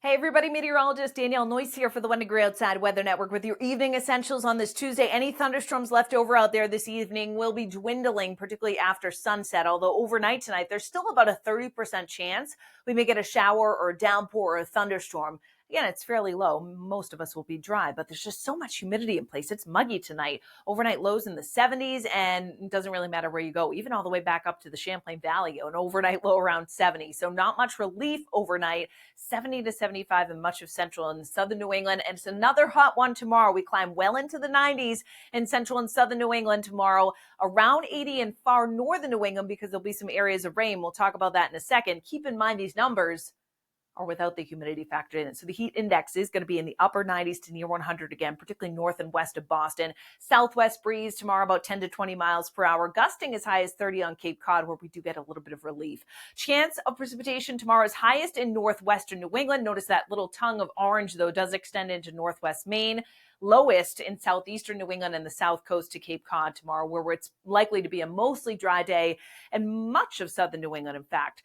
Hey everybody, meteorologist Danielle Noyce here for the 1 Degree Outside Weather Network with your evening essentials on this Tuesday. Any thunderstorms left over out there this evening will be dwindling, particularly after sunset, although overnight tonight there's still about a 30% chance we may get a shower or a downpour or a thunderstorm. Again, it's fairly low. Most of us will be dry, but there's just so much humidity in place. It's muggy tonight. Overnight lows in the 70s, and it doesn't really matter where you go, even all the way back up to the Champlain Valley, an overnight low around 70. So not much relief overnight. 70 to 75 in much of central and southern New England. And it's another hot one tomorrow. We climb well into the 90s in central and southern New England tomorrow, around 80 in far northern New England because there'll be some areas of rain. We'll talk about that in a second. Keep in mind these numbers or without the humidity factored in. So the heat index is going to be in the upper 90s to near 100 again, particularly north and west of Boston. Southwest breeze tomorrow about 10 to 20 miles per hour, gusting as high as 30 on Cape Cod, where we do get a little bit of relief. Chance of precipitation tomorrow is highest in northwestern New England. Notice that little tongue of orange, though, does extend into northwest Maine. Lowest in southeastern New England and the south coast to Cape Cod tomorrow, where it's likely to be a mostly dry day, and much of southern New England, in fact.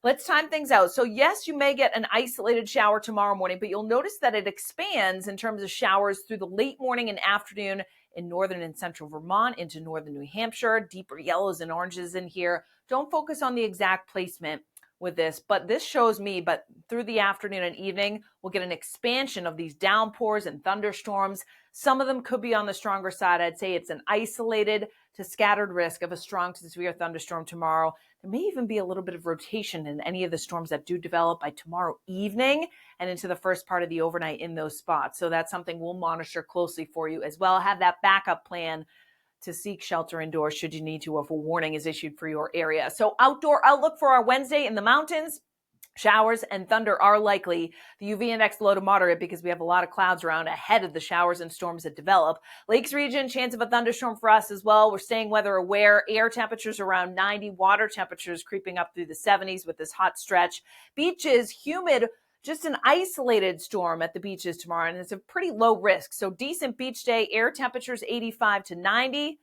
Let's time things out. So yes, you may get an isolated shower tomorrow morning, but you'll notice that it expands in terms of showers through the late morning and afternoon in northern and central Vermont into northern New Hampshire, deeper yellows and oranges in here. Don't focus on the exact placement with this, but this shows me, but through the afternoon and evening, we'll get an expansion of these downpours and thunderstorms. Some of them could be on the stronger side. I'd say it's an isolated to scattered risk of a strong to severe thunderstorm tomorrow. There may even be a little bit of rotation in any of the storms that do develop by tomorrow evening and into the first part of the overnight in those spots. So that's something we'll monitor closely for you as well. Have that backup plan to seek shelter indoors should you need to if a warning is issued for your area. So outdoor outlook for our Wednesday in the mountains. Showers and thunder are likely. The UV index low to moderate because we have a lot of clouds around ahead of the showers and storms that develop. Lakes region, chance of a thunderstorm for us as well. We're staying weather aware. Air temperatures around 90. Water temperatures creeping up through the 70s with this hot stretch. Beaches, humid. Just an isolated storm at the beaches tomorrow, and it's a pretty low risk. So decent beach day. Air temperatures 85 to 90.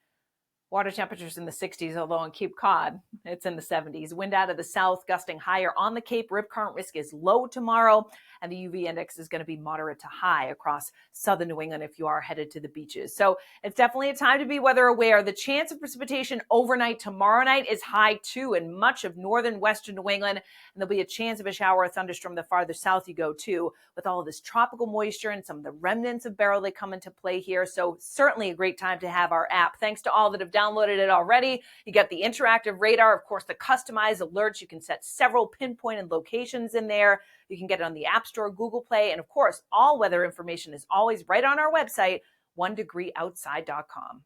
Water temperatures in the 60s, although on Cape Cod, it's in the 70s. Wind out of the south, gusting higher on the Cape. Rip current risk is low tomorrow, and the UV index is going to be moderate to high across southern New England if you are headed to the beaches. So it's definitely a time to be weather aware. The chance of precipitation overnight tomorrow night is high too in much of northern western New England, and there'll be a chance of a shower or thunderstorm the farther south you go too, with all of this tropical moisture and some of the remnants of Beryl that come into play here. So certainly a great time to have our app. Thanks to all that have downloaded it already. You get the interactive radar, of course, the customized alerts. You can set several pinpointed locations in there. You can get it on the App Store, Google Play, and of course, all weather information is always right on our website, onedegreeoutside.com.